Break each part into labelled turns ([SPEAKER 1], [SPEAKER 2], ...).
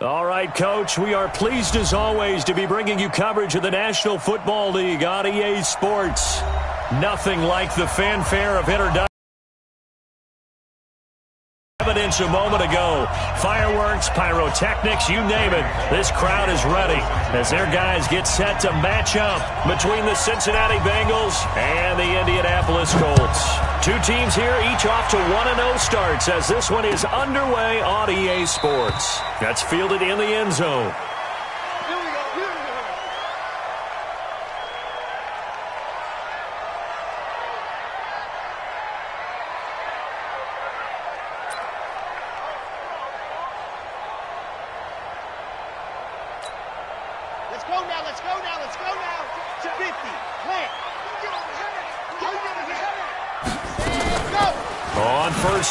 [SPEAKER 1] All right, Coach, we are pleased as always to be bringing you coverage of the National Football League on EA Sports. Nothing like the fanfare of introduction. Evidence a moment ago. Fireworks, pyrotechnics, you name it. This crowd is ready as their guys get set to match up between the Cincinnati Bengals and the Indianapolis Colts. Two teams here, each off to 1-0 starts as this one is underway on EA Sports. That's fielded in the end zone.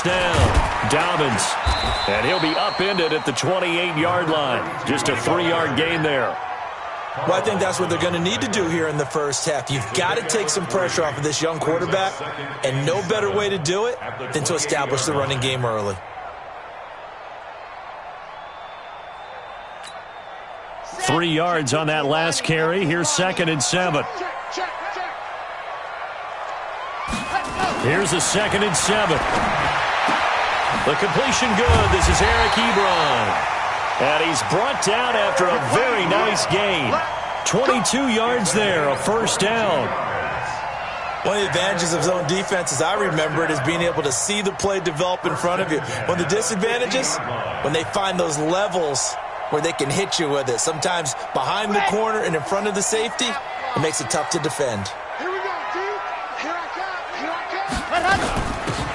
[SPEAKER 1] Down, Dobbins, and he'll be upended at the 28-yard line. Just a 3-yard gain there.
[SPEAKER 2] Well, I think that's what they're going to need to do here in the first half. You've got to take some pressure off of this young quarterback, and no better way to do it than to establish the running game early.
[SPEAKER 1] Three yards on that last carry. Here's 2nd and 7. Here's a 2nd and 7. The completion good. This is Eric Ebron. And he's brought down after a very nice gain. 22 yards there, a first down.
[SPEAKER 2] One of the advantages of zone defense, as I remember it, is being able to see the play develop in front of you. One of the disadvantages, when they find those levels where they can hit you with it. Sometimes behind the corner and in front of the safety, it makes it tough to defend.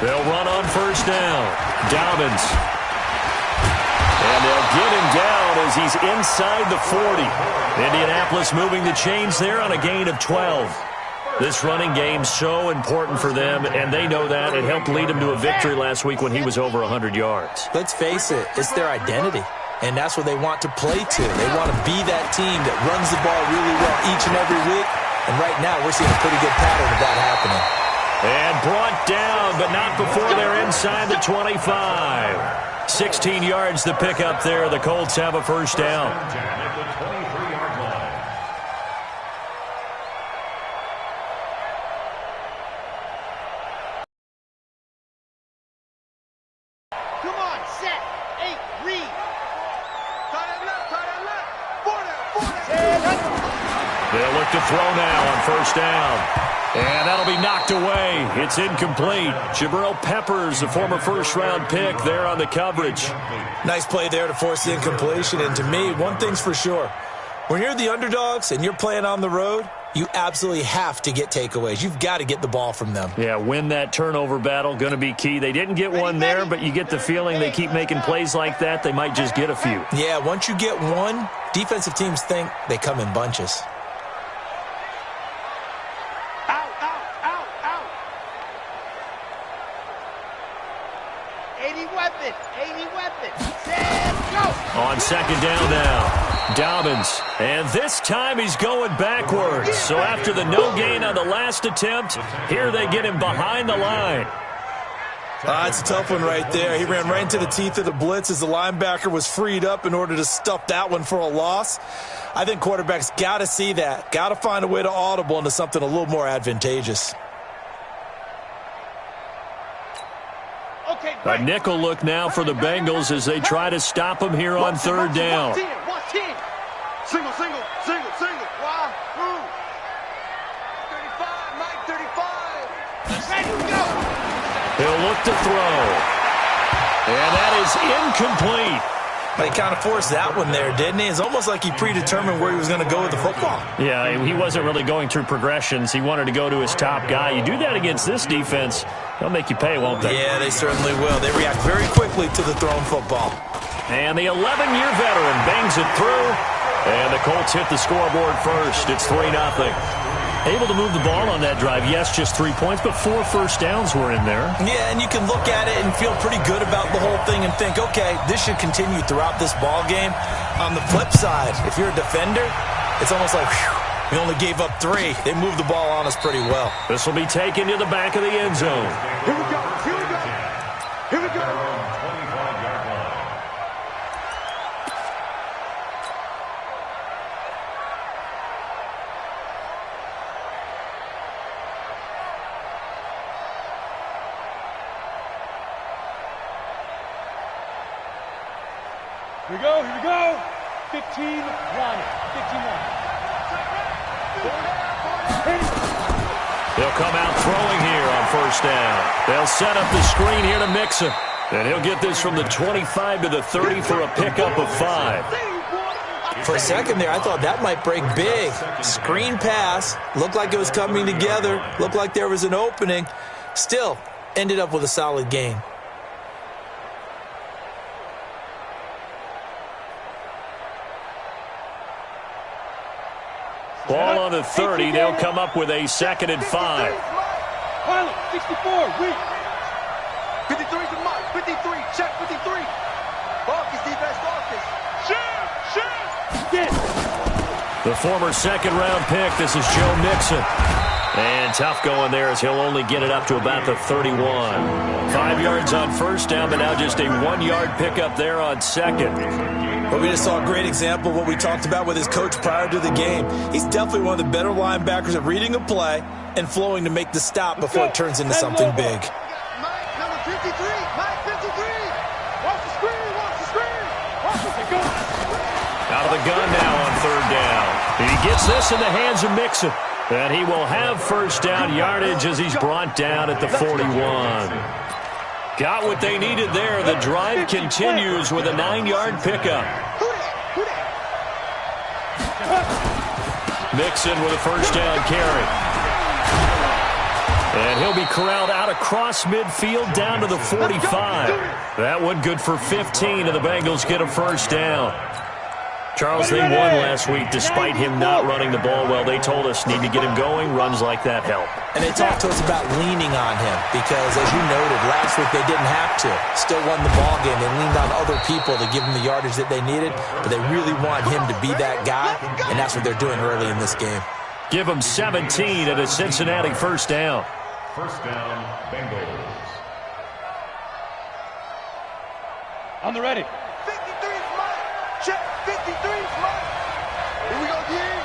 [SPEAKER 1] They'll run on first down. Dobbins. And they'll get him down as he's inside the 40. Indianapolis moving the chains there on a gain of 12. This running game so important for them, and they know that. It helped lead them to a victory last week when he was over 100 yards.
[SPEAKER 2] Let's face it, it's their identity, and that's what they want to play to. They want to be that team that runs the ball really well each and every week, and right now we're seeing a pretty good pattern of that happening.
[SPEAKER 1] And brought down, but not before they're inside the 25. 16 yards the pickup there. The Colts have a first down.
[SPEAKER 3] Come on, set, 8, read. Tight left.
[SPEAKER 1] They'll look to throw now on first down. And that'll be knocked away. It's incomplete. Jabril Peppers, the former first-round pick, there on the coverage.
[SPEAKER 2] Nice play there to force the incompletion. And to me, one thing's for sure. When you're the underdogs and you're playing on the road, you absolutely have to get takeaways. You've got to get the ball from them.
[SPEAKER 1] Yeah, win that turnover battle, going to be key. They didn't get one there, but you get the feeling they keep making plays like that, they might just get a few.
[SPEAKER 2] Yeah, once you get one, defensive teams think they come in bunches.
[SPEAKER 1] On second down now, Dobbins. And this time he's going backwards. So after the no gain on the last attempt, here they get him behind the line.
[SPEAKER 2] It's a tough one right there. He ran right into the teeth of the blitz as the linebacker was freed up in order to stuff that one for a loss. I think quarterbacks got to see that. Got to find a way to audible into something a little more advantageous.
[SPEAKER 1] A nickel look now for the Bengals as they try to stop him here on third down.
[SPEAKER 3] Single. Why? 35, Mike, 35. Ready to go.
[SPEAKER 1] He'll look to throw. And that is incomplete.
[SPEAKER 2] He kind of forced that one there, didn't he? It's almost like he predetermined where he was going to go with the football.
[SPEAKER 1] Yeah, he wasn't really going through progressions. He wanted to go to his top guy. You do that against this defense, they'll make you pay, won't they?
[SPEAKER 2] Yeah, they certainly will. They react very quickly to the thrown football.
[SPEAKER 1] And the 11-year veteran bangs it through. And the Colts hit the scoreboard first. It's 3-0. Able to move the ball on that drive. Yes, just 3 points, but 4 first downs were in there.
[SPEAKER 2] Yeah, and you can look at it and feel pretty good about the whole thing and think, okay, this should continue throughout this ball game. On the flip side, if you're a defender, it's almost like, whew, we only gave up 3. They moved the ball on us pretty well.
[SPEAKER 1] This will be taken to the back of the end zone.
[SPEAKER 3] Here we go. Here we go, here we go. 15 line. 15 line.
[SPEAKER 1] They'll come out throwing here on first down. They'll set up the screen here to Mixon. And he'll get this from the 25 to the 30 for a pickup of 5.
[SPEAKER 2] For a second there, I thought that might break big. Screen pass. Looked like it was coming together. Looked like there was an opening. Still, ended up with a solid gain.
[SPEAKER 1] Ball on the 30. They'll come up with a 2nd and 5.
[SPEAKER 3] Pilot, 64, weak. 53's a mark. 53, check 53. Marcus, defense, Marcus. Shoot.
[SPEAKER 1] The former 2nd-round pick. This is Joe Mixon. And tough going there as he'll only get it up to about the 31. 5 yards on first down, but now just a 1-yard pickup there on 2nd.
[SPEAKER 2] But we just saw a great example of what we talked about with his coach prior to the game. He's definitely one of the better linebackers at reading a play and flowing to make the stop before it turns into something big.
[SPEAKER 3] Mike, number 53. Mike, 53. Watch the screen. Watch the screen. Watch the gun.
[SPEAKER 1] Out of the gun now on 3rd down. He gets this in the hands of Mixon. And he will have first down yardage as he's brought down at the 41. Got what they needed there. The drive continues with a 9-yard pickup. Mixon with a first down carry. And he'll be corralled out across midfield down to the 45. That one good for 15, and the Bengals get a first down. Charles, they won last week despite him not running the ball well. They told us need to get him going. Runs like that help.
[SPEAKER 2] And they talked to us about leaning on him because, as you noted, last week they didn't have to. Still won the ball game. They leaned on other people to give them the yardage that they needed, but they really want him to be that guy, and that's what they're doing early in this game.
[SPEAKER 1] Give him 17 at a Cincinnati first down.
[SPEAKER 4] First down, Bengals.
[SPEAKER 3] On the ready. 53's mine. Check. 53's mine. Here we go, Geej.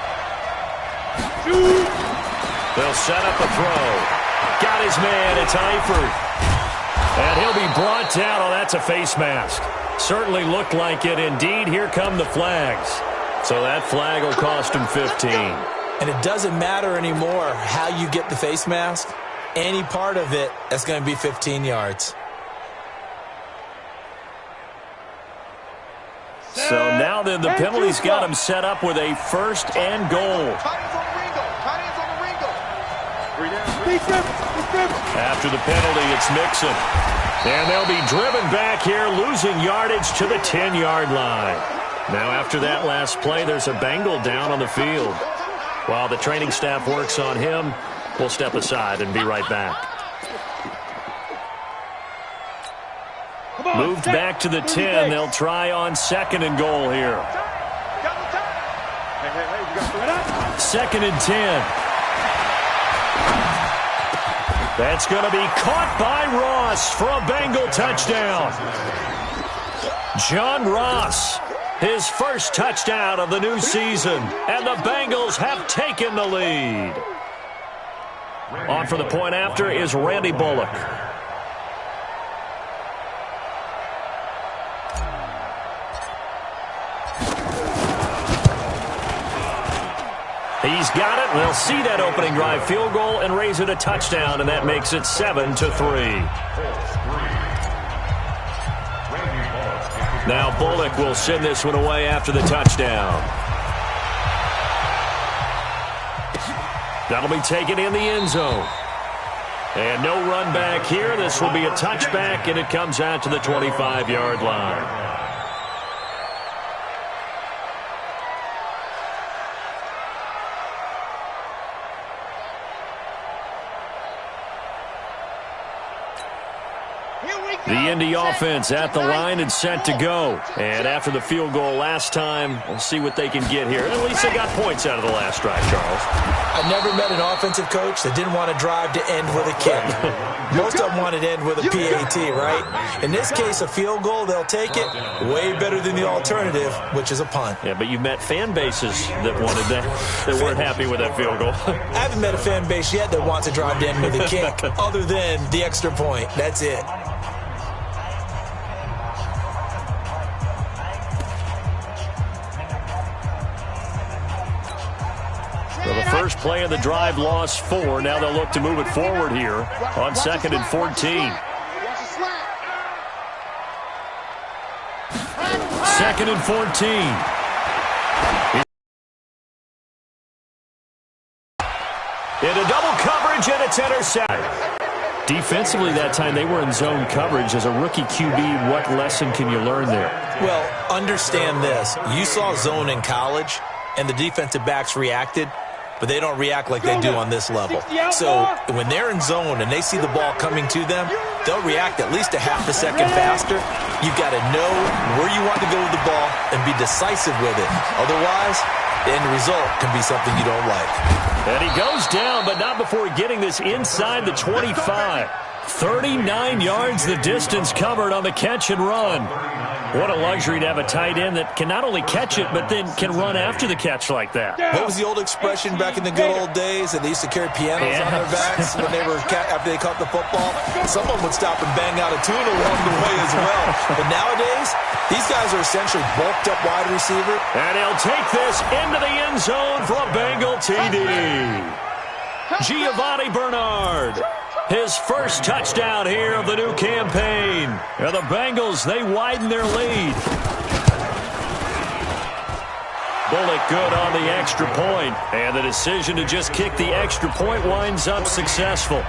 [SPEAKER 3] Shoot.
[SPEAKER 1] They'll set up a throw. Got his man. It's Eifert. And he'll be brought down. Oh, that's a face mask. Certainly looked like it. Indeed, here come the flags. So that flag will cost him 15.
[SPEAKER 2] And it doesn't matter anymore how you get the face mask. Any part of it, that's going to be 15 yards.
[SPEAKER 1] So now then, the penalty's got him set up with a 1st and goal. After the penalty, it's Mixon. And they'll be driven back here, losing yardage to the 10-yard line. Now after that last play, there's a Bengal down on the field. While the training staff works on him, we'll step aside and be right back. Moved back to the 10. They'll try on 2nd and goal here. 2nd and 10. That's going to be caught by Ross for a Bengal touchdown. John Ross, his first touchdown of the new season, and the Bengals have taken the lead. On for the point after is Randy Bullock. He's got it. They'll see that opening drive field goal and raise it a touchdown, and that makes it 7-3. Now Bullock will send this one away after the touchdown. That'll be taken in the end zone. And no run back here. This will be a touchback, and it comes out to the 25-yard line. The Indy offense at the line and set to go. And after the field goal last time, we'll see what they can get here. At least they got points out of the last drive, Charles.
[SPEAKER 2] I've never met an offensive coach that didn't want to drive to end with a kick. Most of them wanted to end with a PAT, right? In this case, a field goal, they'll take it. Way better than the alternative, which is a punt.
[SPEAKER 1] Yeah, but you've met fan bases that wanted that, that weren't happy with that field goal.
[SPEAKER 2] I haven't met a fan base yet that wants to drive to end with a kick, other than the extra point. That's it.
[SPEAKER 1] The first play of the drive lost 4. Now they'll look to move it forward here on 2nd and 14. 2nd and 14. Into double coverage, and it's intercepted. Defensively that time, they were in zone coverage. As a rookie QB, what lesson can you learn there?
[SPEAKER 2] Well, understand this. You saw zone in college, and the defensive backs reacted, but they don't react like they do on this level. So when they're in zone and they see the ball coming to them, they'll react at least a half a second faster. You've got to know where you want to go with the ball and be decisive with it. Otherwise, the end result can be something you don't like.
[SPEAKER 1] And he goes down, but not before getting this inside the 25. 39 yards the distance covered on the catch and run. What a luxury to have a tight end that can not only catch it, but then can run after the catch like that.
[SPEAKER 2] What was the old expression back in the good old days that they used to carry pianos on their backs when they were after they caught the football? Someone would stop and bang out a tune along the way as well. But nowadays, these guys are essentially bulked up wide receiver.
[SPEAKER 1] And he'll take this into the end zone for a Bengal TD. Giovanni Bernard. His first touchdown here of the new campaign. And the Bengals, they widen their lead. Bullock good on the extra point. And the decision to just kick the extra point winds up successful.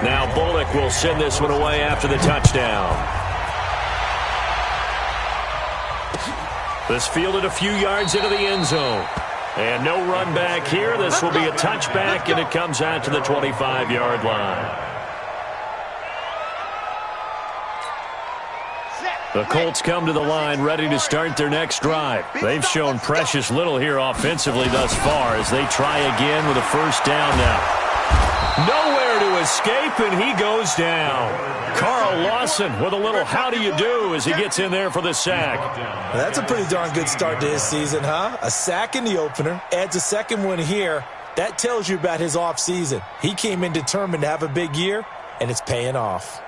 [SPEAKER 1] Now Bullock will send this one away after the touchdown. This fielded a few yards into the end zone. And no run back here. This will be a touchback, and it comes out to the 25-yard line. The Colts come to the line ready to start their next drive. They've shown precious little here offensively thus far as they try again with a first down now. Nowhere to escape, and he goes down. Carl Lawson with a little how do you do as he gets in there for the sack.
[SPEAKER 2] Well, that's a pretty darn good start to his season, huh? A sack in the opener, adds a second one here. That tells you about his offseason. He came in determined to have a big year, and it's paying off.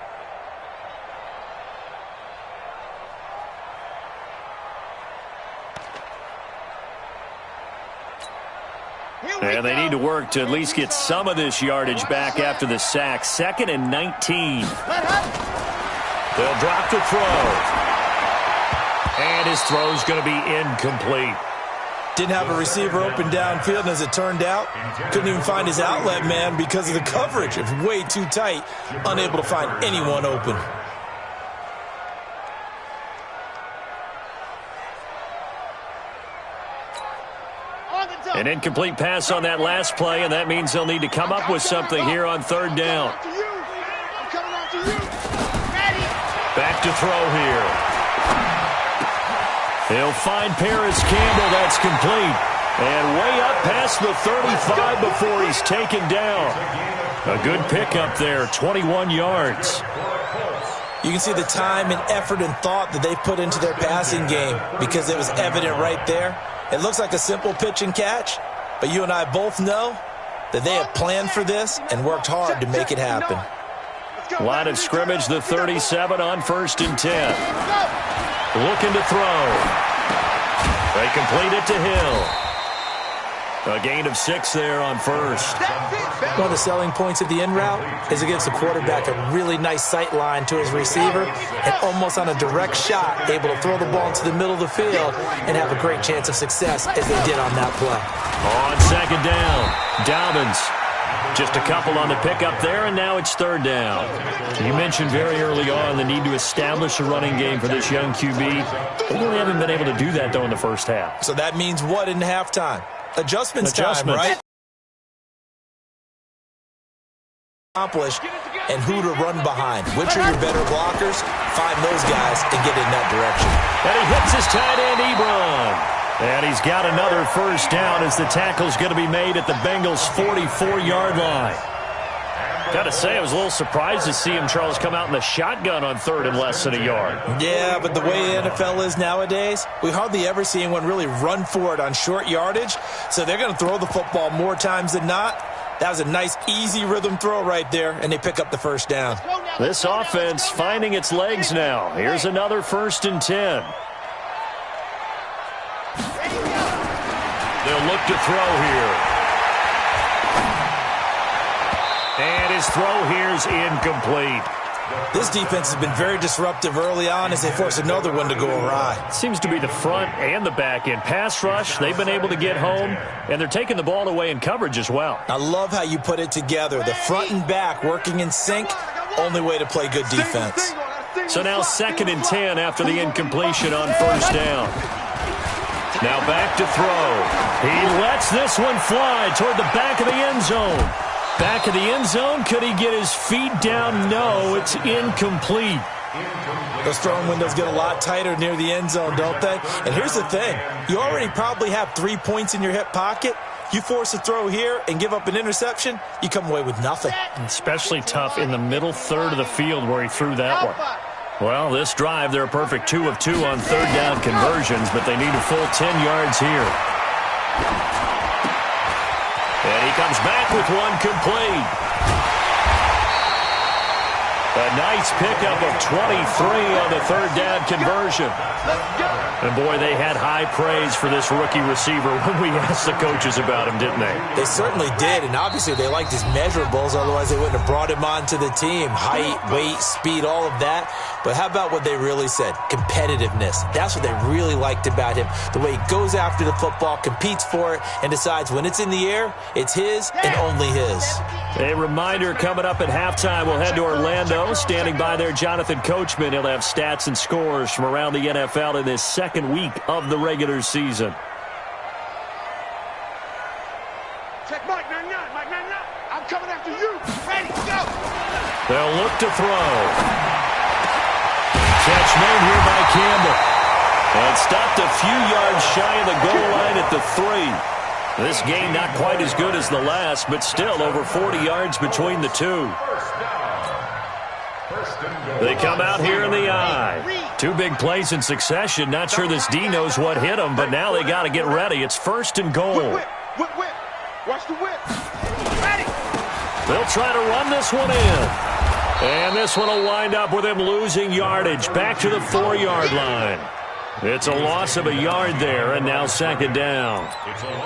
[SPEAKER 1] And they need to work to at least get some of this yardage back after the sack. 2nd and 19. They'll drop the throw. And his throw's going to be incomplete.
[SPEAKER 2] Didn't have a receiver open downfield, and as it turned out, couldn't even find his outlet man because of the coverage. It's way too tight, unable to find anyone open.
[SPEAKER 1] An incomplete pass on that last play, and that means they'll need to come up with something here on 3rd down. Back to throw here. He'll find Paris Campbell. That's complete. And way up past the 35 before he's taken down. A good pickup there, 21 yards.
[SPEAKER 2] You can see the time and effort and thought that they put into their passing game because it was evident right there. It looks like a simple pitch and catch, but you and I both know that they have planned for this and worked hard to make it happen.
[SPEAKER 1] Line of scrimmage, the 37 on 1st and 10. Looking to throw. They complete it to Hill. A gain of 6 there on 1st.
[SPEAKER 2] One of the selling points of the in route is it gives the quarterback a really nice sight line to his receiver and almost on a direct shot able to throw the ball into the middle of the field and have a great chance of success as they did on that play.
[SPEAKER 1] On 2nd down, Dobbins. Just a couple on the pickup there, and now it's 3rd down. You mentioned very early on the need to establish a running game for this young QB. They really haven't been able to do that, though, in the first half.
[SPEAKER 2] So that means what in halftime? Adjustments time, right? Accomplish and who to run behind. Which are your better blockers? Find those guys and get in that direction.
[SPEAKER 1] And he hits his tight end, Ebron. And he's got another first down as the tackle's going to be made at the Bengals' 44-yard line. Got to say, I was a little surprised to see him, Charles, come out in the shotgun on 3rd and less than a yard.
[SPEAKER 2] Yeah, but the way the NFL is nowadays, we hardly ever see anyone really run for it on short yardage. So they're going to throw the football more times than not. That was a nice, easy rhythm throw right there, and they pick up the first down.
[SPEAKER 1] This offense finding its legs now. Here's another 1st and 10. They'll look to throw here. And his throw here is incomplete.
[SPEAKER 2] This defense has been very disruptive early on as they force another one to go awry.
[SPEAKER 1] Seems to be the front and the back end. Pass rush, they've been able to get home, and they're taking the ball away in coverage as well.
[SPEAKER 2] I love how you put it together. The front and back working in sync, only way to play good defense.
[SPEAKER 1] So now 2nd and 10 after the incompletion on first down. Now back to throw. He lets this one fly toward the back of the end zone. Back of the end zone. Could he get his feet down? No, it's incomplete.
[SPEAKER 2] Those throwing windows get a lot tighter near the end zone, don't they? And here's the thing. You already probably have 3 points in your hip pocket. You force a throw here and give up an interception, you come away with nothing.
[SPEAKER 1] Especially tough in the middle third of the field where he threw that one. Well, this drive, they're a perfect 2 of 2 on third down conversions, but they need a full 10 yards here. And he comes back with one complete. A nice pickup of 23 on the third down conversion. And, boy, they had high praise for this rookie receiver when we asked the coaches about him, didn't they?
[SPEAKER 2] They certainly did, and obviously they liked his measurables, otherwise they wouldn't have brought him onto the team. Height, weight, speed, all of that. But how about what they really said? Competitiveness. That's what they really liked about him. The way he goes after the football, competes for it, and decides when it's in the air, it's his and only his.
[SPEAKER 1] A reminder coming up at halftime, we'll head to Orlando. Standing by there, Jonathan Coachman. He'll have stats and scores from around the NFL in this second week of the regular season.
[SPEAKER 3] Check Mike 99, Mike 99. I'm coming after you. Ready, go.
[SPEAKER 1] They'll look to throw. Catch made here by Campbell. And stopped a few yards shy of the goal line at the 3. This game not quite as good as the last, but still over 40 yards between the two. They come out here in the eye. 2 big plays in succession. Not sure this D knows what hit them, but now they got to get ready. It's 1st and goal.
[SPEAKER 3] Whip. Watch the whip. Ready.
[SPEAKER 1] They'll try to run this one in. And this one will wind up with him losing yardage. Back to the 4-yard line. It's a loss of a yard there, and now 2nd down.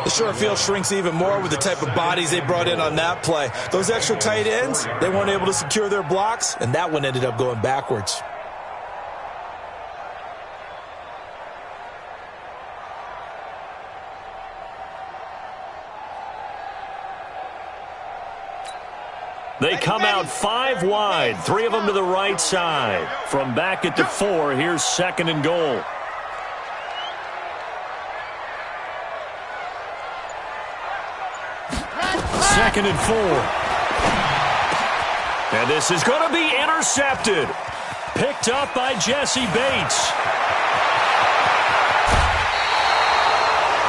[SPEAKER 2] The short field shrinks even more with the type of bodies they brought in on that play. Those extra tight ends, they weren't able to secure their blocks, and that one ended up going backwards.
[SPEAKER 1] They come out 5 wide, 3 of them to the right side. From back at the 4, here's 2nd and goal. Second and 4. And this is going to be intercepted. Picked up by Jesse Bates.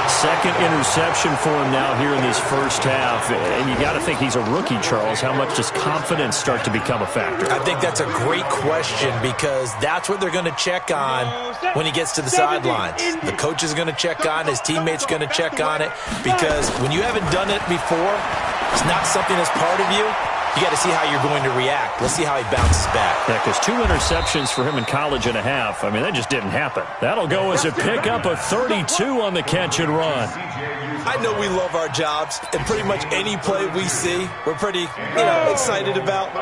[SPEAKER 1] Second interception for him now here in this first half. And you got to think he's a rookie, Charles. How much does confidence start to become a factor?
[SPEAKER 2] I think that's a great question because that's what they're going to check on when he gets to the sidelines. The coach is going to check on, his teammates are going to check on it because when you haven't done it before, it's not something that's part of you. You got to see how you're going to react. Let's see how he bounces back.
[SPEAKER 1] Yeah, because 2 interceptions for him in college and a half. I mean, that just didn't happen. That'll go as a pickup of 32 on the catch and run.
[SPEAKER 2] I know we love our jobs, and pretty much any play we see, we're pretty, excited about.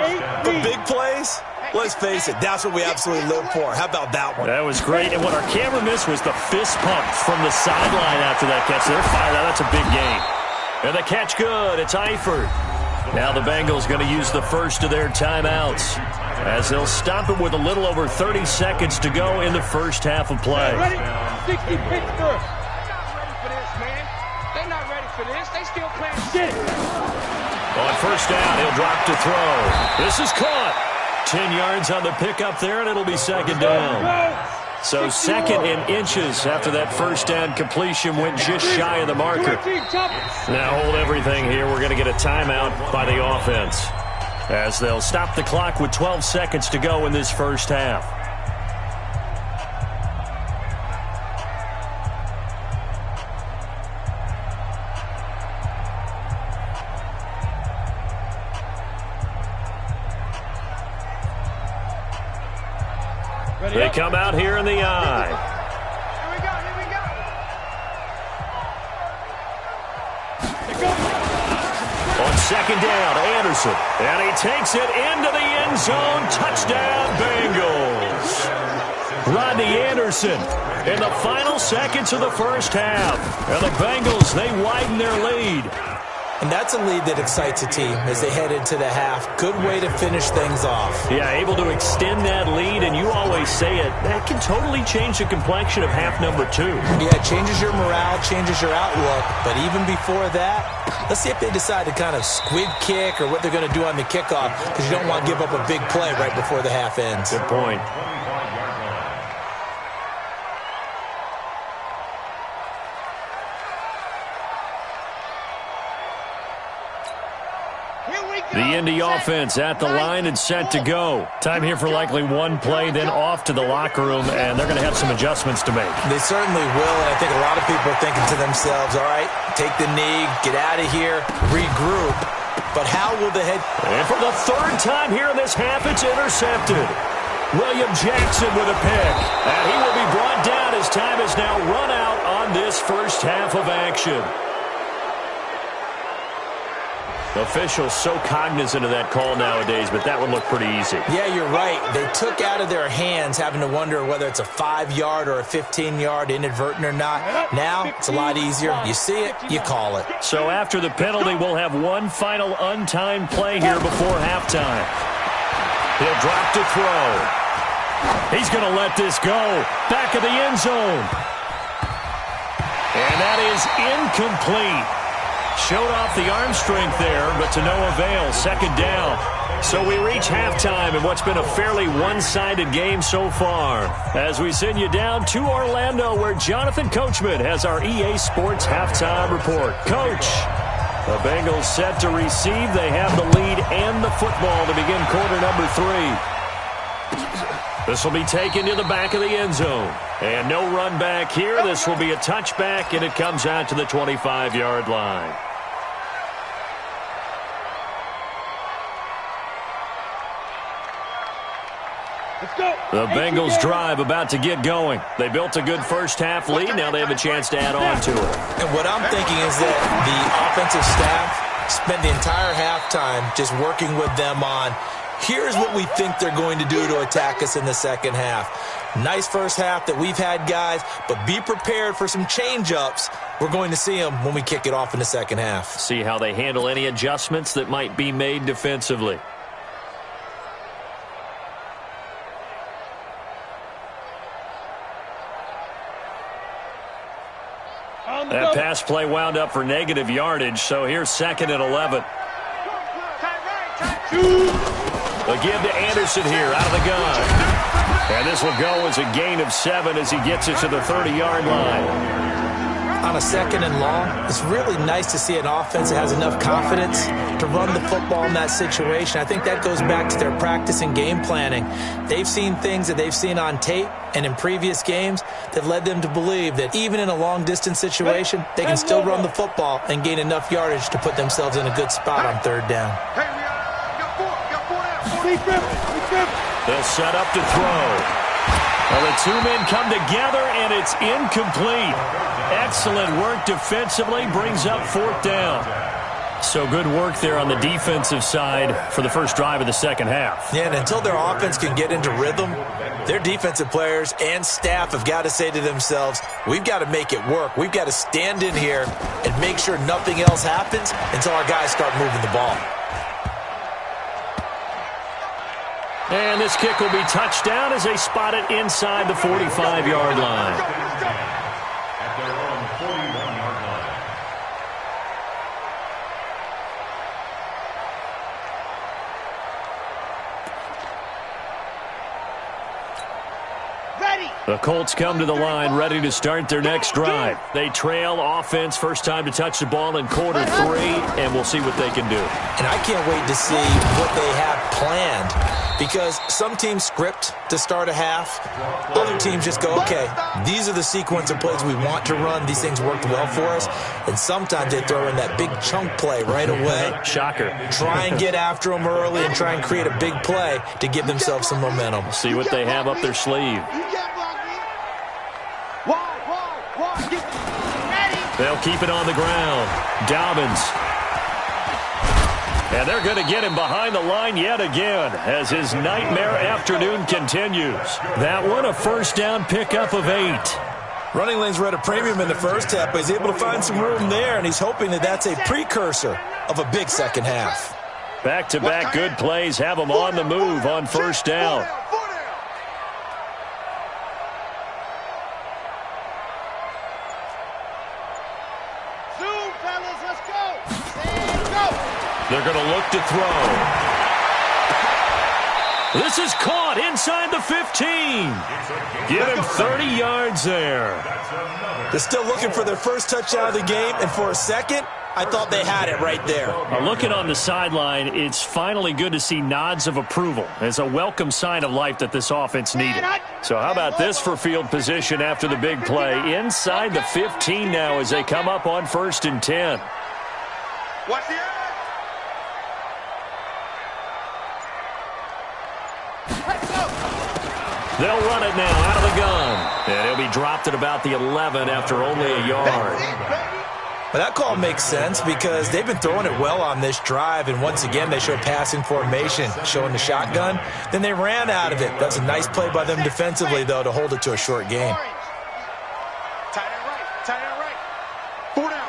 [SPEAKER 2] But big plays, let's face it, that's what we absolutely live for. How about that one?
[SPEAKER 1] That was great. And what our camera missed was the fist pump from the sideline after that catch. They're fired out. That's a big gain. And the catch good. It's Eifert. Now the Bengals going to use the first of their timeouts as they'll stop it with a little over 30 seconds to go in the first half of play.
[SPEAKER 3] Ready? 60 Pittsburgh. They're not ready for this. They still playing shit.
[SPEAKER 1] On first down, he'll drop to throw. This is caught. 10 yards on the pickup there, and it'll be 2nd down. So 2nd and inches after that first down completion went just shy of the marker. Now hold everything here. We're going to get a timeout by the offense as they'll stop the clock with 12 seconds to go in this first half. They come out here in the eye.
[SPEAKER 3] Here we go.
[SPEAKER 1] Second down, Anderson. And he takes it into the end zone. Touchdown, Bengals. Rodney Anderson in the final seconds of the first half. And the Bengals, they widen their lead.
[SPEAKER 2] And that's a lead that excites a team as they head into the half. Good way to finish things off.
[SPEAKER 1] Yeah, able to extend that lead, and you always say it, that can totally change the complexion of half number 2.
[SPEAKER 2] Yeah, it changes your morale, changes your outlook. But even before that, let's see if they decide to kind of squib kick or what they're going to do on the kickoff, because you don't want to give up a big play right before the half ends.
[SPEAKER 1] Good point. The Indy offense at the line and set to go. Time here for likely one play, then off to the locker room, and they're going to have some adjustments to make.
[SPEAKER 2] They certainly will, and I think a lot of people are thinking to themselves, all right, take the knee, get out of here, regroup. But how will the head...
[SPEAKER 1] And for the third time here in this half, it's intercepted. William Jackson with a pick, and he will be brought down as time is now run out on this first half of action. Officials so cognizant of that call nowadays, but that one looked pretty easy.
[SPEAKER 2] Yeah, you're right. They took out of their hands having to wonder whether it's a 5-yard or a 15-yard inadvertent or not. Now, it's a lot easier. You see it, you call it.
[SPEAKER 1] So after the penalty, we'll have one final untimed play here before halftime. He'll drop to throw. He's going to let this go. Back of the end zone. And that is incomplete. Showed off the arm strength there, but to no avail. Second down. So we reach halftime in what's been a fairly one-sided game so far. As we send you down to Orlando, where Jonathan Coachman has our EA Sports halftime report. Coach, the Bengals set to receive. They have the lead and the football to begin quarter number 3. This will be taken to the back of the end zone. And no run back here. This will be a touchback, and it comes out to the 25-yard line. The Bengals drive about to get going. They built a good first-half lead. Now they have a chance to add on to it.
[SPEAKER 2] And what I'm thinking is that the offensive staff spent the entire halftime just working with them on, here's what we think they're going to do to attack us in the second half. Nice first half that we've had, guys, but be prepared for some change-ups. We're going to see them when we kick it off in the second half.
[SPEAKER 1] See how they handle any adjustments that might be made defensively. That pass play wound up for negative yardage, so here's second and 11. A give to Anderson here out of the gun. And this will go as a gain of 7 as he gets it to the 30-yard line.
[SPEAKER 2] On a second and long, it's really nice to see an offense that has enough confidence to run the football in that situation. I think that goes back to their practice and game planning. They've seen things that they've seen on tape and in previous games that led them to believe that even in a long-distance situation, they can still run the football and gain enough yardage to put themselves in a good spot on third down.
[SPEAKER 1] They'll set up to throw. Well, the two men come together, and it's incomplete. Excellent work defensively, brings up fourth down. So good work there on the defensive side for the first drive of the second half.
[SPEAKER 2] Yeah, and until their offense can get into rhythm, their defensive players and staff have got to say to themselves, we've got to make it work. We've got to stand in here and make sure nothing else happens until our guys start moving the ball.
[SPEAKER 1] And this kick will be touched down as they spot it inside the 45-yard line.
[SPEAKER 4] At their own 41-yard line.
[SPEAKER 1] The Colts come to the line ready to start their next drive. They trail offense, first time to touch the ball in quarter 3, and we'll see what they can do.
[SPEAKER 2] And I can't wait to see what they have planned, because some teams script to start a half. Other teams just go, okay, these are the sequence of plays we want to run. These things worked well for us. And sometimes they throw in that big chunk play right away.
[SPEAKER 1] Shocker.
[SPEAKER 2] Try and get after them early and try and create a big play to give themselves some momentum.
[SPEAKER 1] See what they have up their sleeve. They'll keep it on the ground. Dobbins. And they're going to get him behind the line yet again as his nightmare afternoon continues. That one, a first down pickup of 8.
[SPEAKER 2] Running lanes were at a premium in the first half, but he's able to find some room there, and he's hoping that that's a precursor of a big second half.
[SPEAKER 1] Back-to-back good plays have him on the move on first down.
[SPEAKER 3] Zoom, fellas, let's go. And go.
[SPEAKER 1] They're going to look to throw. This is caught inside the 15. Give him 30 yards there.
[SPEAKER 2] They're still looking for their first touchdown of the game, and for a second, I thought they had it right there.
[SPEAKER 1] Looking on the sideline, it's finally good to see nods of approval. It's a welcome sign of life that this offense needed. So how about this for field position after the big play? Inside the 15 now as they come up on 1st and 10.
[SPEAKER 3] Watch the edge.
[SPEAKER 1] They'll run it now out of the gun. And he'll be dropped at about the 11 after only a yard.
[SPEAKER 2] But that call makes sense because they've been throwing it well on this drive, and once again they show passing formation, showing the shotgun. Then they ran out of it. That's a nice play by them defensively, though, to hold it to a short game.
[SPEAKER 3] Tight end right. 4 down.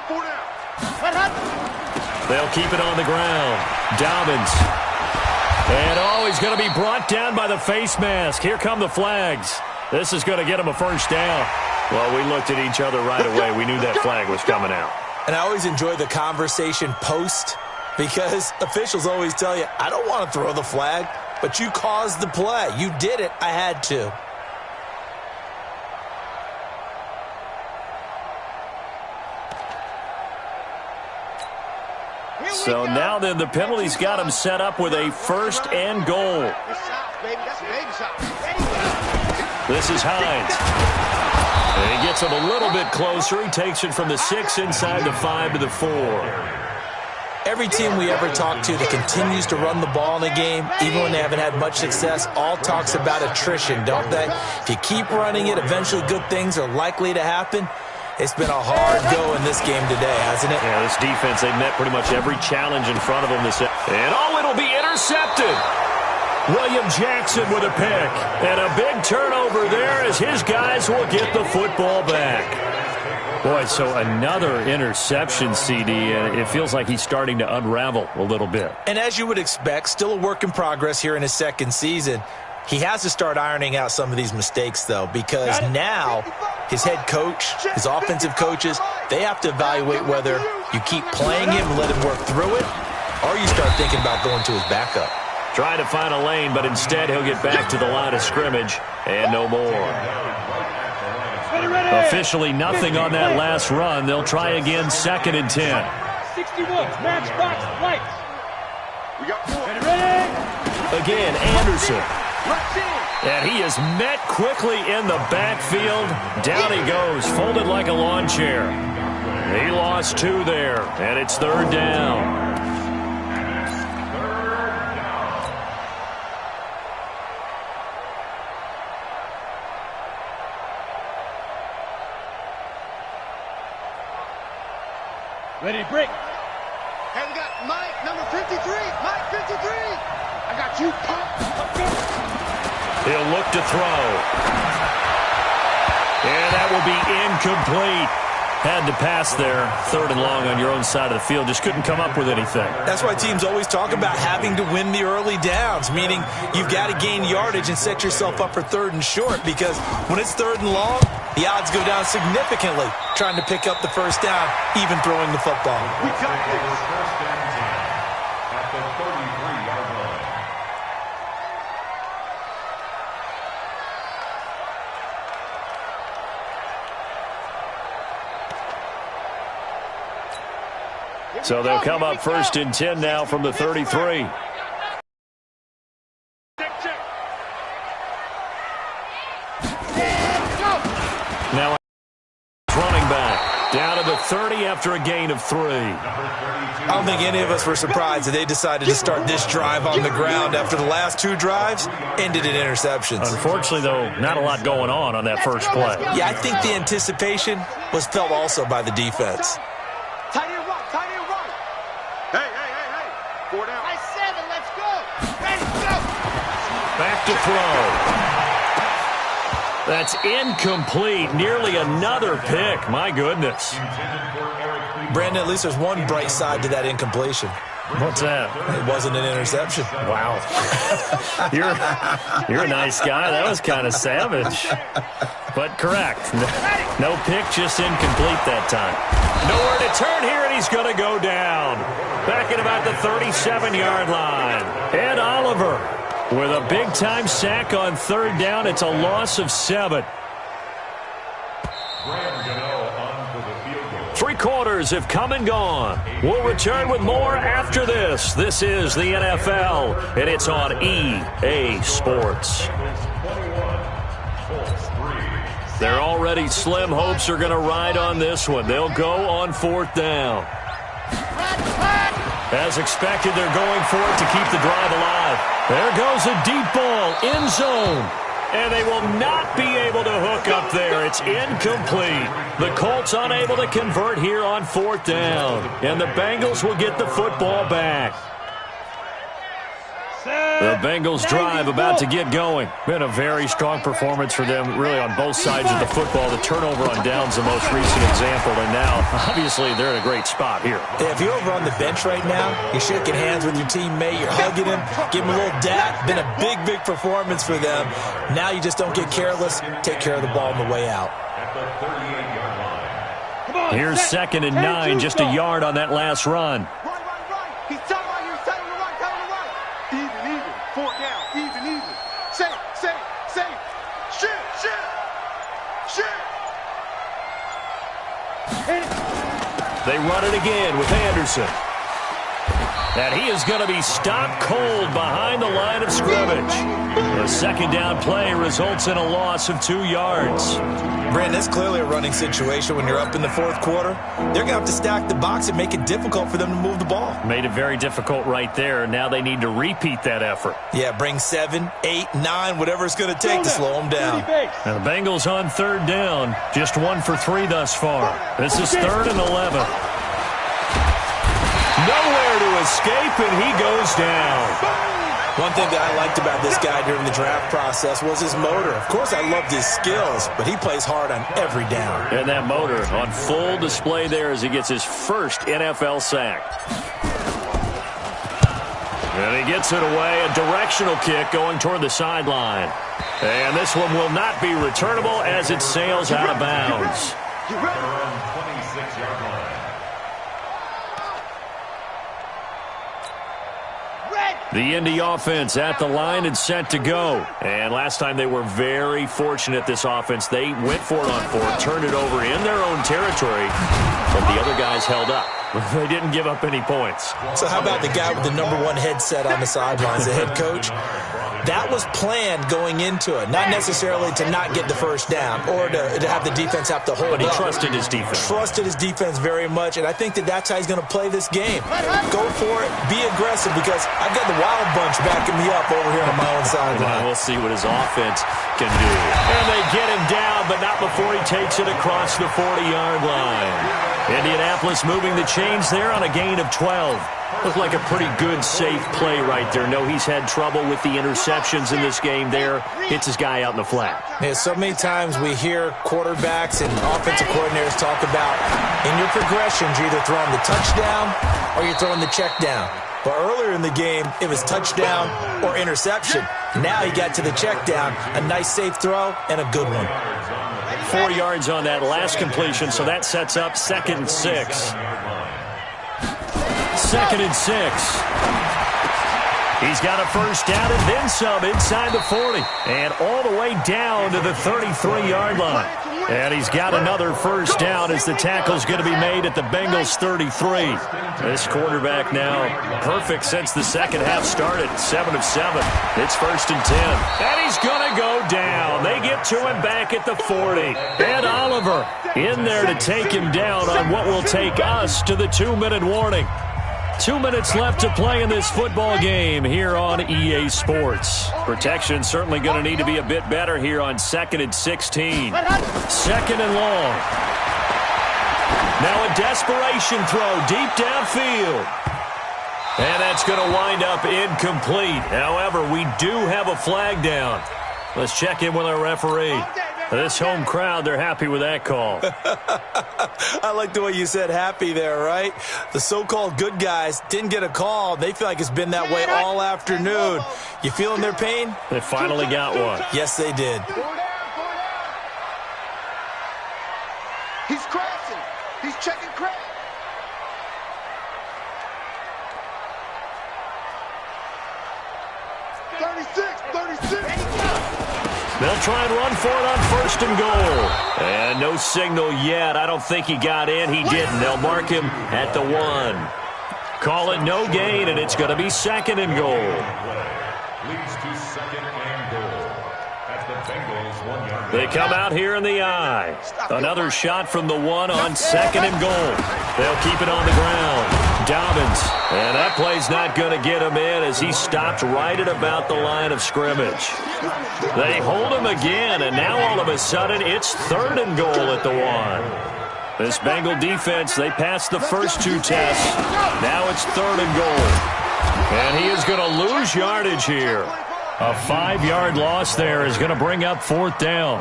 [SPEAKER 1] They'll keep it on the ground. Dobbins. And he's going to be brought down by the face mask. Here come the flags. This is going to get him a first down. Well, we looked at each other right away. We knew that flag was coming out.
[SPEAKER 2] And I always enjoy the conversation post because officials always tell you, I don't want to throw the flag, but you caused the play. You did it. I had to.
[SPEAKER 1] So now then the penalty's got him set up with a 1st and goal. This is Hines. And he gets him a little bit closer. He takes it from the 6 inside the 5 to the 4.
[SPEAKER 2] Every team we ever talk to that continues to run the ball in a game, even when they haven't had much success, all talks about attrition, don't they? If you keep running it, eventually good things are likely to happen. It's been a hard go in this game today, hasn't it?
[SPEAKER 1] Yeah, this defense, they've met pretty much every challenge in front of them. And it'll be intercepted. William Jackson with a pick. And a big turnover there as his guys will get the football back. Boy, so another interception, CD, and it feels like he's starting to unravel a little bit.
[SPEAKER 2] And as you would expect, still a work in progress here in his second season. He has to start ironing out some of these mistakes, though, because now his head coach, his offensive coaches, they have to evaluate whether you keep playing him and let him work through it, or you start thinking about going to his backup.
[SPEAKER 1] Trying to find a lane, but instead he'll get back to the line of scrimmage and no more. Officially nothing on that last run. They'll try again, 2nd and 10.
[SPEAKER 3] 61, matchbox, lights. We got 4.
[SPEAKER 1] Again, Anderson. And he is met quickly in the backfield. Down he goes, folded like a lawn chair. He lost 2 there, and it's 3rd down.
[SPEAKER 3] Ready, break. Hey, we got Mike, number 53. Mike, 53. I got you, pump.
[SPEAKER 1] He'll look to throw. And that will be incomplete. Had to pass there, 3rd and long on your own side of the field. Just couldn't come up with anything.
[SPEAKER 2] That's why teams always talk about having to win the early downs, meaning you've got to gain yardage and set yourself up for 3rd and short, because when it's 3rd and long, the odds go down significantly trying to pick up the first down, even throwing the football.
[SPEAKER 3] We got this.
[SPEAKER 4] First and 10 at the 33-yard line.
[SPEAKER 1] So they'll come up 1st and 10 now from the 33. Now running back down to the 30 after a gain of 3.
[SPEAKER 2] I don't think any of us were surprised that they decided to start this drive on the ground after the last 2 drives ended in interceptions.
[SPEAKER 1] Unfortunately, though, not a lot going on that first play.
[SPEAKER 2] Yeah, I think the anticipation was felt also by the defense.
[SPEAKER 3] 4 down.
[SPEAKER 5] Nice 7, let's go. Ready, go.
[SPEAKER 1] Back to throw. That's incomplete. Nearly another pick. My goodness.
[SPEAKER 2] Brandon, at least there's one bright side to that incompletion.
[SPEAKER 1] What's that?
[SPEAKER 2] It wasn't an interception.
[SPEAKER 1] Wow. You're a nice guy. That was kind of savage. But correct. No pick, just incomplete that time. Nowhere to turn here, and he's going to go down. Back at about the 37-yard line. Ed Oliver with a big-time sack on third down. It's a loss of 7. Three quarters have come and gone. We'll return with more after this. This is the NFL, and it's on EA Sports. They're already slim hopes are going to ride on this one. They'll go on 4th down. As expected, they're going for it to keep the drive alive. There goes a deep ball, end zone. And they will not be able to hook up there. It's incomplete. The Colts unable to convert here on 4th down. And the Bengals will get the football back. The Bengals drive about to get going. Been a very strong performance for them, really, on both sides of the football. The turnover on downs the most recent example, and now, obviously, they're in a great spot here.
[SPEAKER 2] Yeah, if you're over on the bench right now, you're shaking hands with your teammate, you're hugging him, give him a little dap. Been a big, big performance for them. Now you just don't get careless. Take care of the ball on the way out.
[SPEAKER 1] Here's 2nd and 9, just a yard on that last run.
[SPEAKER 3] He's talking about you. Tell him to run. Tell him to run. Even. 4 down. Even. Safe. Shoot.
[SPEAKER 1] They run it again with Anderson. And he is going to be stopped cold behind the line of scrimmage. The 2nd down play results in a loss of 2 yards.
[SPEAKER 2] Brandon, that's clearly a running situation when you're up in the 4th quarter. They're going to have to stack the box and make it difficult for them to move the ball.
[SPEAKER 1] Made it very difficult right there. Now they need to repeat that effort.
[SPEAKER 2] Yeah, bring 7, 8, 9, whatever it's going to take to slow them down.
[SPEAKER 1] Now the Bengals on 3rd down. Just 1 for 3 thus far. This is 3rd and 11. Nowhere to escape, and he goes down.
[SPEAKER 2] One thing that I liked about this guy during the draft process was his motor. Of course, I loved his skills, but he plays hard on every down.
[SPEAKER 1] And that motor on full display there as he gets his first NFL sack. And he gets it away, a directional kick going toward the sideline. And this one will not be returnable as it sails out of bounds. The Indy offense at the line and set to go. And last time they were very fortunate, this offense. They went for it on 4, turned it over in their own territory, but the other guys held up. They didn't give up any points.
[SPEAKER 2] So how about the guy with the #1 headset on the sidelines, the head coach? That was planned going into it, not necessarily to not get the first down or to have the defense have to hold
[SPEAKER 1] But he
[SPEAKER 2] up.
[SPEAKER 1] trusted his defense.
[SPEAKER 2] Trusted his defense very much, and I think that's how he's going to play this game. Go for it, be aggressive, because I've got the Wild Bunch backing me up over here on my own sideline.
[SPEAKER 1] We'll see what his offense can do. And they get him down, but not before he takes it across the 40-yard line. Indianapolis moving the chains there on a gain of 12. Looked like a pretty good, safe play right there. No, he's had trouble with the interceptions in this game there. Hits his guy out in the flat.
[SPEAKER 2] Yeah, so many times we hear quarterbacks and offensive coordinators talk about in your progressions, you're either throwing the touchdown or you're throwing the check down. But earlier in the game, it was touchdown or interception. Now he got to the check down, a nice safe throw, and a good one.
[SPEAKER 1] 4 yards on that last completion, so that sets up 2nd and 6. 2nd and 6. He's got a first down and then some inside the 40. And all the way down to the 33-yard line. And he's got another first down as the tackle's going to be made at the Bengals 33. This quarterback now perfect since the second half started. 7 of 7. It's 1st and 10. And he's going to go down. They get to him back at the 40. Ed Oliver in there to take him down on what will take us to the 2-minute warning. 2 minutes left to play in this football game here on EA Sports. Protection certainly going to need to be a bit better here on 2nd and 16. 2nd and long. Now a desperation throw deep downfield. And that's going to wind up incomplete. However, we do have a flag down. Let's check in with our referee. This home crowd, they're happy with that call.
[SPEAKER 2] I like the way you said happy there, right? The so-called good guys didn't get a call. They feel like it's been that way all afternoon. You feeling their pain?
[SPEAKER 1] They finally got one.
[SPEAKER 2] Yes, they did.
[SPEAKER 3] He's crashing. He's checking crash.
[SPEAKER 1] They'll try and run for it on 1st and goal. And no signal yet. I don't think he got in. He didn't. They'll mark him at the 1. Call it no gain, and it's going to be 2nd and goal.
[SPEAKER 4] Leads to 2nd and goal. That's the Bengals 1 yard.
[SPEAKER 1] They come out here in the eye. Another shot from the 1 on 2nd and goal. They'll keep it on the ground. Dobbins. And that play's not going to get him in as he stopped right at about the line of scrimmage. They hold him again, and now all of a sudden it's 3rd and goal at the 1. This Bengal defense, they passed the first 2 tests. Now it's 3rd and goal. And he is going to lose yardage here. A 5-yard loss there is going to bring up 4th down.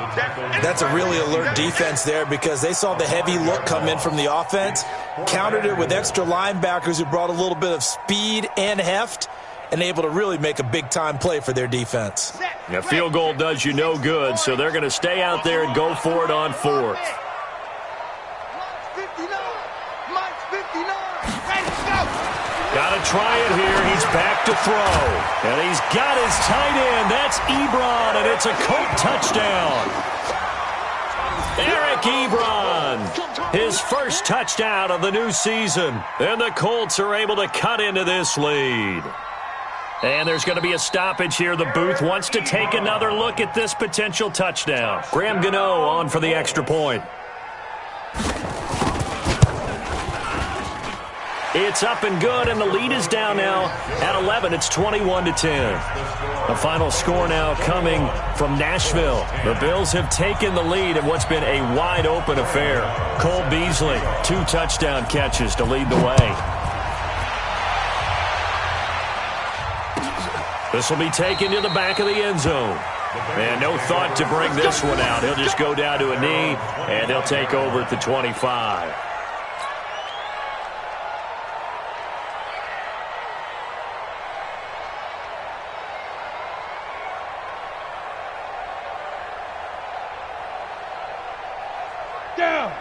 [SPEAKER 2] That's a really alert defense there because they saw the heavy look come in from the offense, countered it with extra linebackers who brought a little bit of speed and heft, and able to really make a big-time play for their defense.
[SPEAKER 1] A field goal does you no good, so they're going to stay out there and go for it on 4th. Got to try it here. He's back to throw. And he's got his tight end. That's Ebron, and it's a Colt touchdown. Eric Ebron, his first touchdown of the new season. And the Colts are able to cut into this lead. And there's going to be a stoppage here. The booth wants to take another look at this potential touchdown. Graham Gano on for the extra point. It's up and good, and the lead is down now at 11. It's 21-10. The final score now coming from Nashville. The Bills have taken the lead in what's been a wide-open affair. Cole Beasley, 2 touchdown catches to lead the way. This will be taken to the back of the end zone. And no thought to bring this one out. He'll just go down to a knee, and he'll take over at the 25.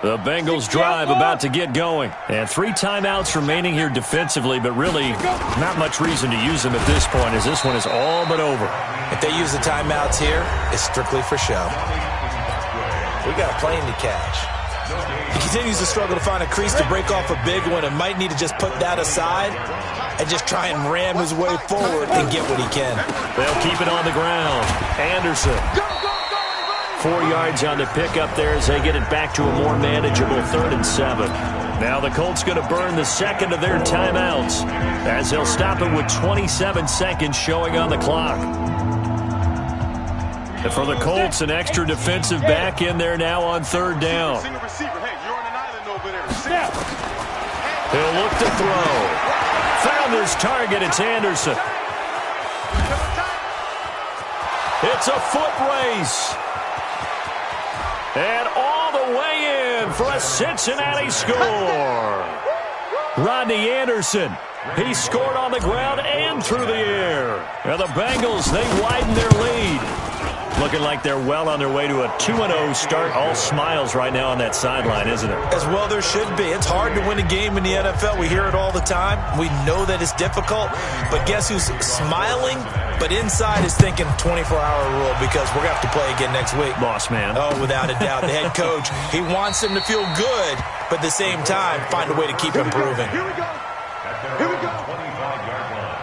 [SPEAKER 1] The Bengals drive about to get going. And 3 timeouts remaining here defensively, but really not much reason to use them at this point as this one is all but over.
[SPEAKER 2] If they use the timeouts here, it's strictly for show. We got a plane to catch. He continues to struggle to find a crease to break off a big one and might need to just put that aside and just try and ram his way forward and get what he can.
[SPEAKER 1] They'll keep it on the ground. Anderson. 4 yards on the pickup there as they get it back to a more manageable 3rd and 7. Now the Colts going to burn the second of their timeouts as they'll stop it with 27 seconds showing on the clock. And for the Colts, an extra defensive back in there now on 3rd down. He'll look to throw. Found his target. It's Anderson. It's a foot race. And all the way in for a Cincinnati score. Rodney Anderson, he scored on the ground and through the air. And the Bengals, they widen their lead. Looking like they're well on their way to a 2-0 start. All smiles right now on that sideline, isn't it?
[SPEAKER 2] As well there should be. It's hard to win a game in the NFL. We hear it all the time. We know that it's difficult. But guess who's smiling, but inside is thinking 24-hour rule because we're going to have to play again next week.
[SPEAKER 1] Boss man.
[SPEAKER 2] Oh, without a doubt. The head coach, he wants them to feel good, but at the same time, find a way to keep improving.
[SPEAKER 3] Here we go. Here we go.
[SPEAKER 4] 25-yard line.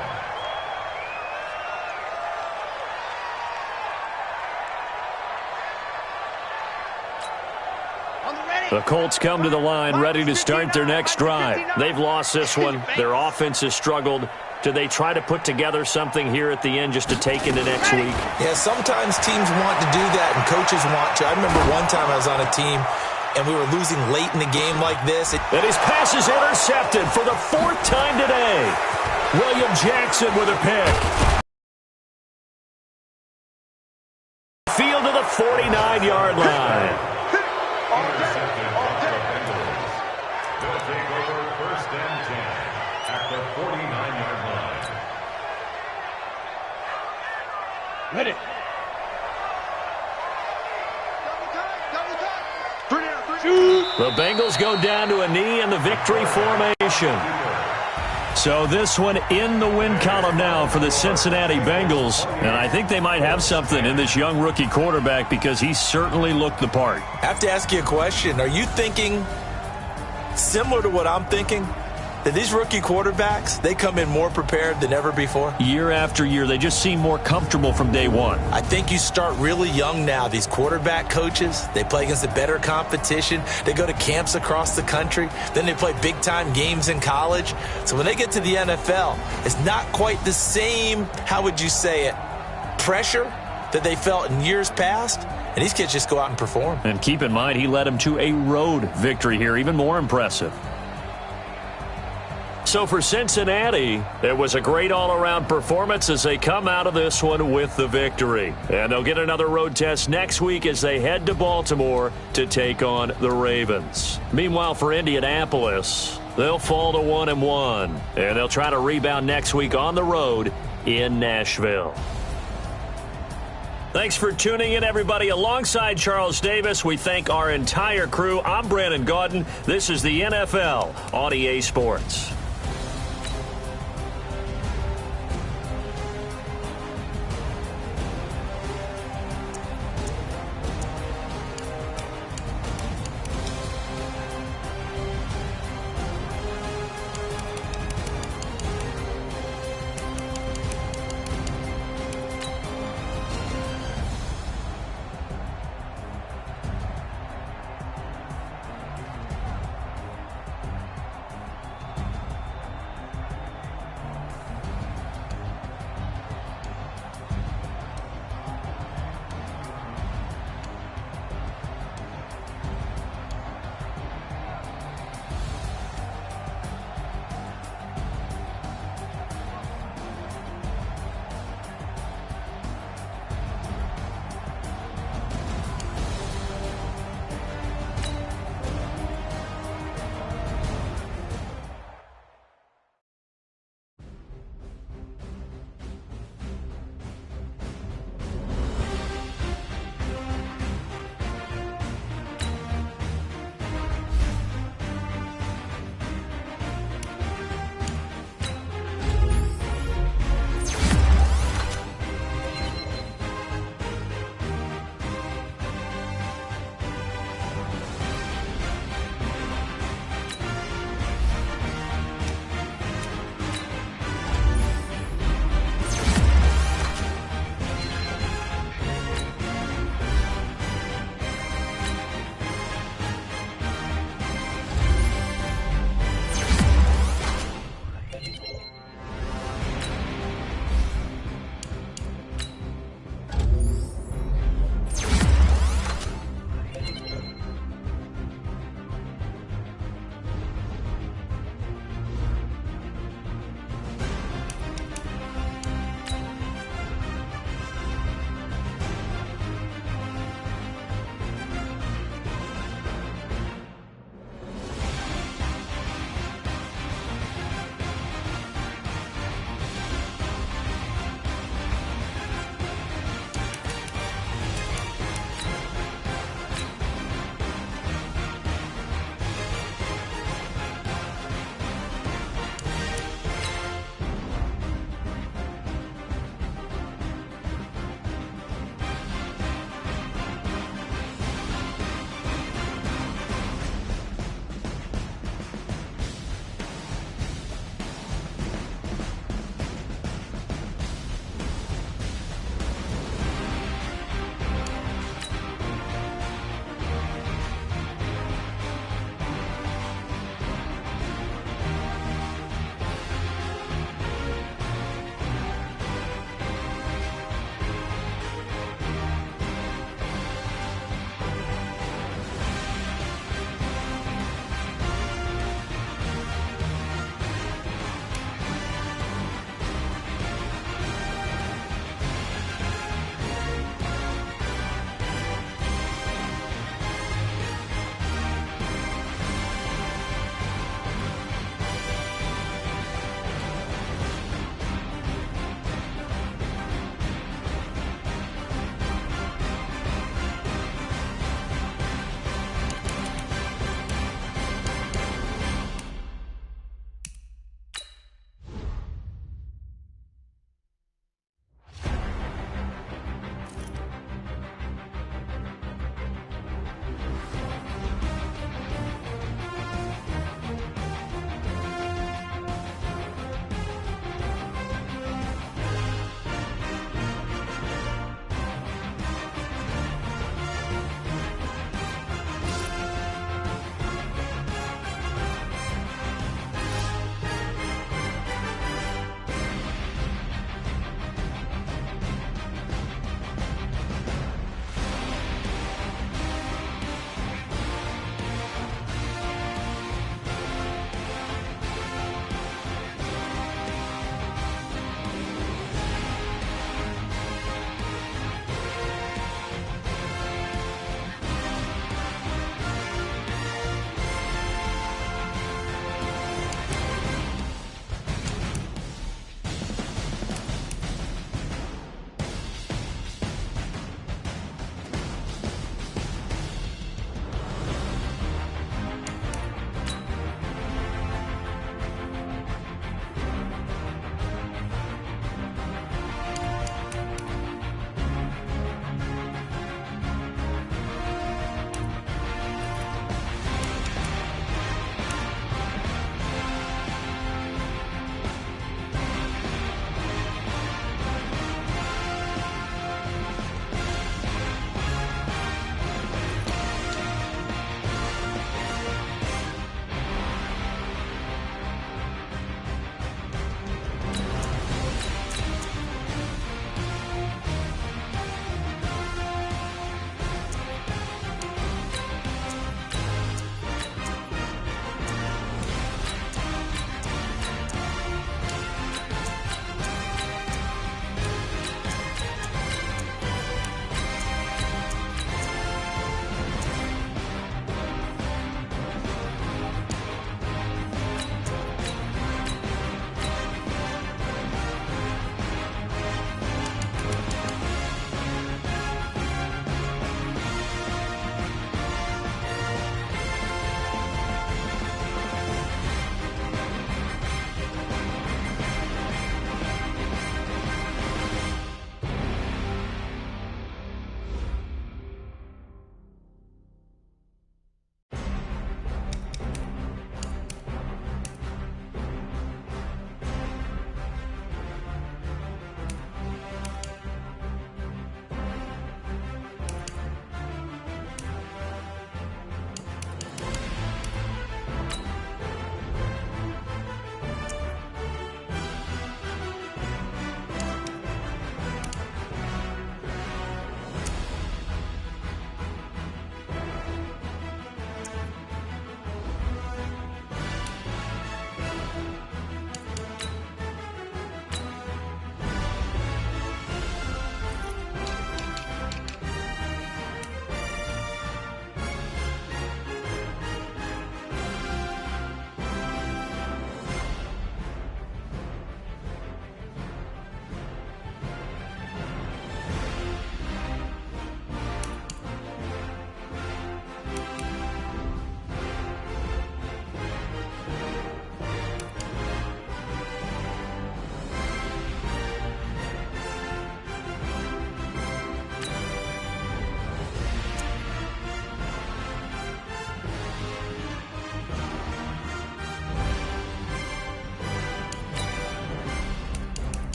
[SPEAKER 1] The Colts come to the line ready to start their next drive. They've lost this one. Their offense has struggled. Do they try to put together something here at the end just to take into next week?
[SPEAKER 2] Yeah, sometimes teams want to do that and coaches want to. I remember one time I was on a team and we were losing late in the game like this.
[SPEAKER 1] And his pass is intercepted for the 4th time today. William Jackson with a pick. Field to the 49-yard line.
[SPEAKER 4] Intercepted by the Bengals. They'll take over 1st and 10 at the 49-yard line.
[SPEAKER 3] Ready.
[SPEAKER 1] The Bengals go down to a knee in the victory formation. So this one in the win column now for the Cincinnati Bengals. And I think they might have something in this young rookie quarterback because he certainly looked the part.
[SPEAKER 2] I have to ask you a question. Are you thinking similar to what I'm thinking? That these rookie quarterbacks, they come in more prepared than ever before?
[SPEAKER 1] Year after year, they just seem more comfortable from day one.
[SPEAKER 2] I think you start really young now. These quarterback coaches, they play against a better competition. They go to camps across the country. Then they play big-time games in college. So when they get to the NFL, it's not quite the same, how would you say it, pressure that they felt in years past. And these kids just go out and perform.
[SPEAKER 1] And keep in mind, he led them to a road victory here, even more impressive. So for Cincinnati, it was a great all-around performance as they come out of this one with the victory. And they'll get another road test next week as they head to Baltimore to take on the Ravens. Meanwhile, for Indianapolis, they'll fall to 1-1, and they'll try to rebound next week on the road in Nashville. Thanks for tuning in, everybody. Alongside Charles Davis, we thank our entire crew. I'm Brandon Gaudin. This is the NFL on EA Sports.